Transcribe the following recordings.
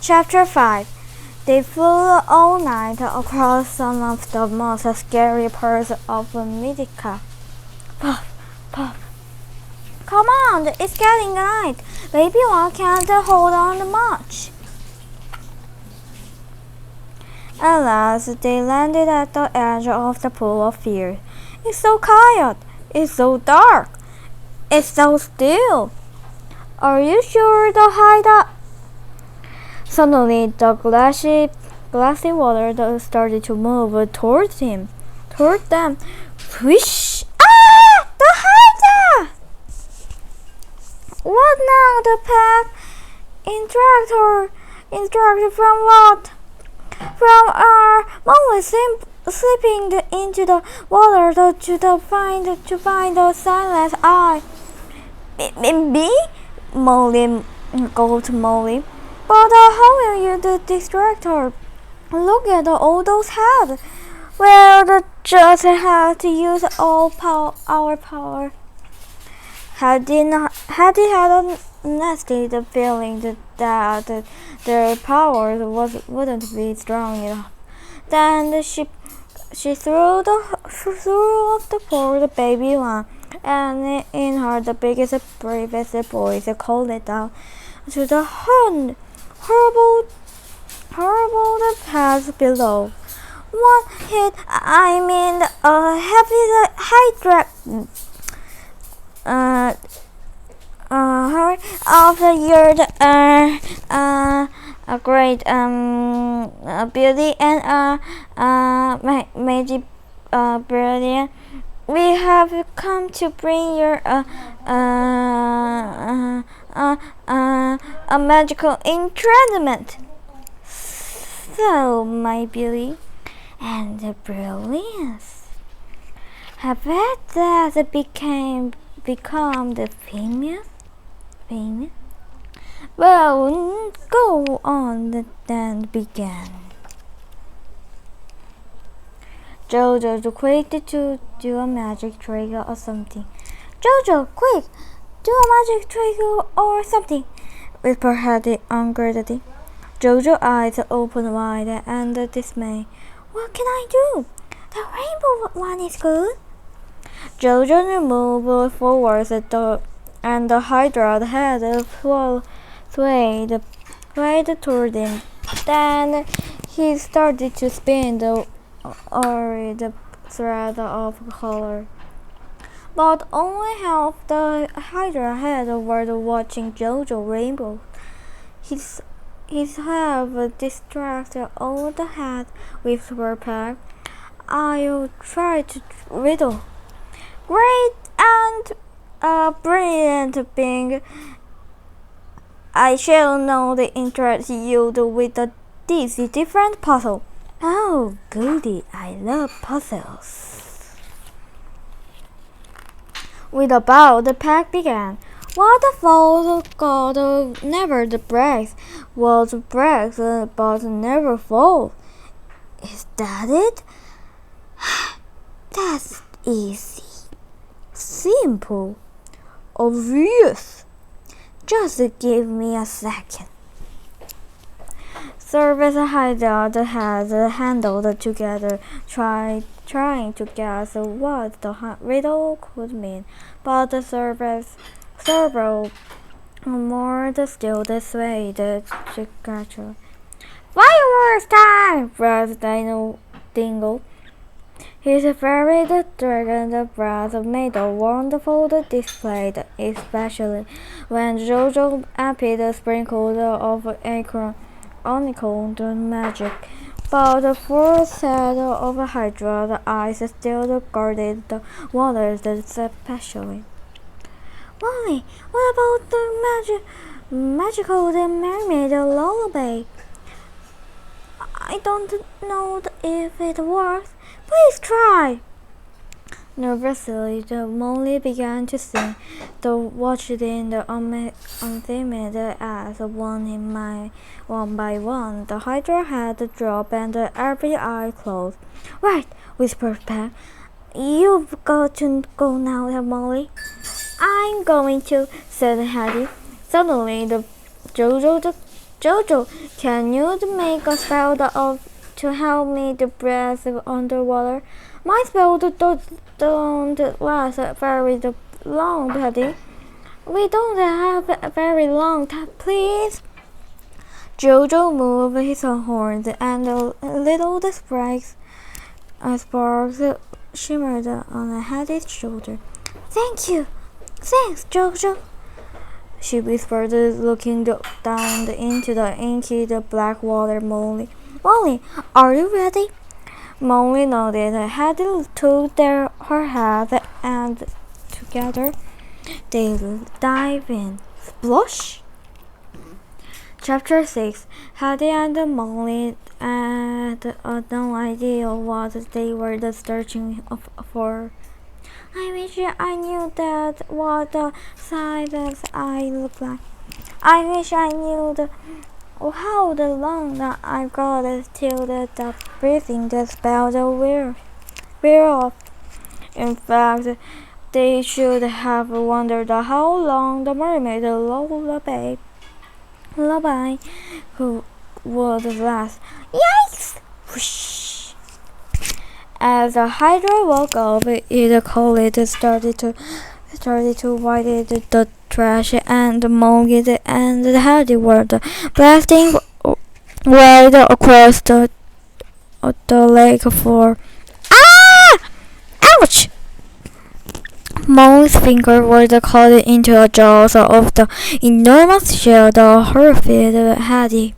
Chapter 5. They flew all night across some of the most scary parts of America. Puff, puff. Come on, it's getting night. Baby One can't hold on much. At last, they landed at the edge of the pool of fear. It's so quiet. It's so dark. It's so still. Are you sure the hideout? Suddenly, the glassy water started to move toward them. Whoosh! Ah! The hideout! What now? The pack instructor from what? From our Molly slipping into the water to find the silent eye. Me? Molly called Molly. But how will you distract her? Look at all those heads. Well, just have to use all our power. Hetty had a nasty feeling that their powers wouldn't be strong enough. Then she threw off the poor baby one, and in her the biggest, bravest voice called it down to the horrible path below. One hit, I mean, a heavy hydra. Hurry of the year, a great beauty and magic brilliant. We have come to bring you a magical enchantment. So, my beauty and the brilliance, have that become the famous? Well, go on then began. Jojo, quick to do a magic trick or something. Jojo, quick, do a magic trick or something, whispered Hetty angrily. Jojo's eyes opened wide and dismay. What can I do? The rainbow one is good. Jojo moved forward and the hydra's head swayed toward him. Then he started to spin the thread of color. But only half the hydra head was watching Jojo rainbow. His half distracted all the head with her pack. I'll try to riddle. Great and brilliant being. I shall know the interest you with this different puzzle. Oh, goody, I love puzzles. With a bow, the pack began. What the fall God never breaks, was breaks but never falls. Is that it? That's easy. Simple. Obvious. Just give me a second. Service hideout had handled together, trying to guess what the riddle could mean, but the several more still dissuaded the creature. Fireworks time! Brought Dingle. His fairy dragon breath made a wonderful display, especially when Jojo appeared sprinkled of unicorn magic. But the first set of Hydra's eyes still guarded the waters especially. Molly, what about the magical mermaid lullaby? I don't know if it works. Please try. Nervously, the Molly began to sing. The watched in the untimid as one by one. The hydra had dropped and every eye closed. Right, whispered Pat. You've got to go now, Molly. I'm going to, said Hetty. Suddenly, the Jojo, can you make a spell to help me to breathe underwater? My spell don't last very long, Hetty. We don't have very long time, please. Jojo moved his horns, and the little sparks shimmered on Hetty's shoulder. Thank you. Thanks, Jojo, she whispered, looking down into the inky black water. Molly, are you ready? Molly nodded. Hetty took her hat, and together they dived in. Splosh! Chapter 6. Hetty and Molly had no idea what they were searching for. I wish I knew what the silence I look like. I wish I knew how long that I've got till the breathing the spell wear off. In fact, they should have wondered how long the mermaid lullaby who would last. Yikes! Whoosh! As the Hydra woke up, it cold started to white the trash, and Molly and Hetty were blasting wide across the lake for. Ah! Ouch! Molly's fingers were caught into the jaws of the enormous shell that horrified Hetty.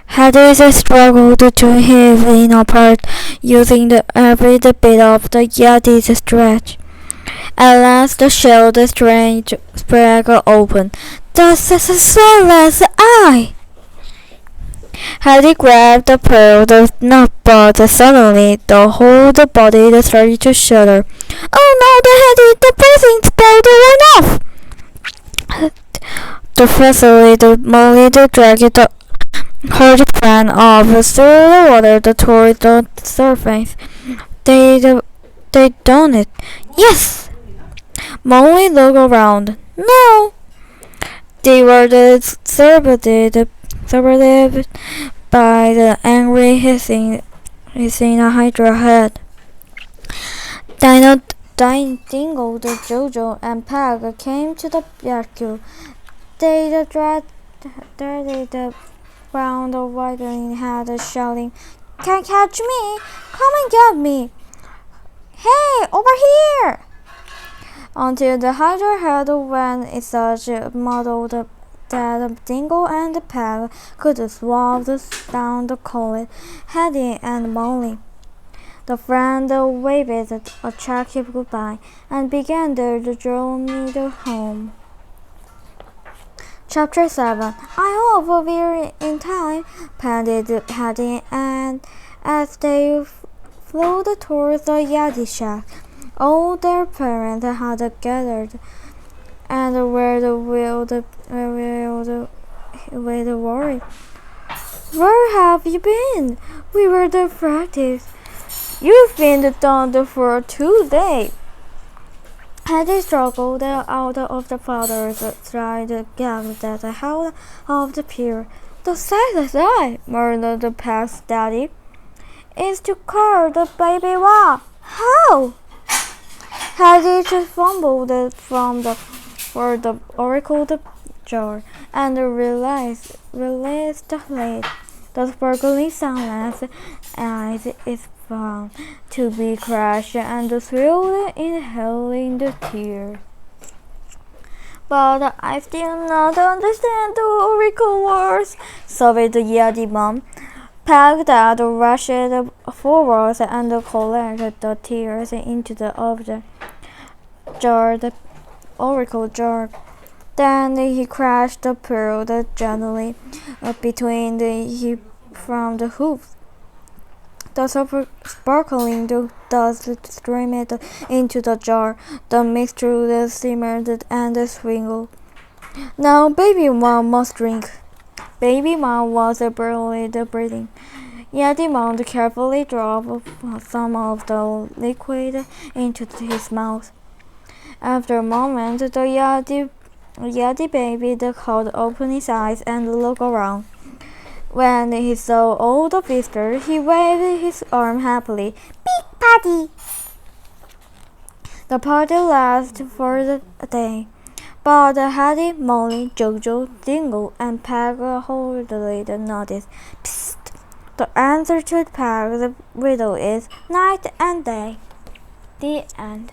Hetty struggled to heave it apart, using every bit of the yeti's stretch. At last, the shell sprang open. The silence eye! Hetty grabbed the pearl, but suddenly the whole body started to shudder. Oh no, the breathing spell went off! The Molly dragged her friend off through the water toward the surface. They done it. Yes! Molly looked around. No! They were surrounded by the angry hissing Hydra head. Dingo, Jojo, and Peg came to the rescue. They dragged round the wiggling head, shouting, "Can't catch me! Come and get me! Hey, over here!" Until the Hydra head went in such muddled that Dingo and Peg could swab down the cold Hetty and Molly. The friend waved a cheeky goodbye and began their journey home. Chapter 7. I hope we're in time, panted Hetty, and as they flew towards the Yeti shack, all their parents had gathered, and were worried. Where have you been? We were the practice. You've been done for 2 days. Hetty struggled out of the father's side gap that held off the pier. The silent eye, murmured the Peg's daddy, is to carve the baby wall. How? Hetty just fumbled for the oracle jar and released the lid. The sparkling sunless eyes is found to be crushed and thrilled, inhaling the tears. But I still not understand the oracle words, sobbed the Yeti mom. Peg Dad rushed forward and collected the tears into the object jar, the oracle jar. Then he crashed the pearl gently between from the hooves. The sparkling dust streamed into the jar. The mixture simmered and swirled. Now Baby Mom must drink. Baby Mom was barely breathing. Yeti Mom carefully dropped some of the liquid into his mouth. After a moment, the Yeti Yeti baby the cold opened his eyes and looked around. When he saw all the visitors, he waved his arm happily. Big party! The party lasted for the day, but Hetty, Molly, Jojo, Dingo, and Peg hurriedly noticed. Psst! The answer to Peg's riddle is night and day. The end.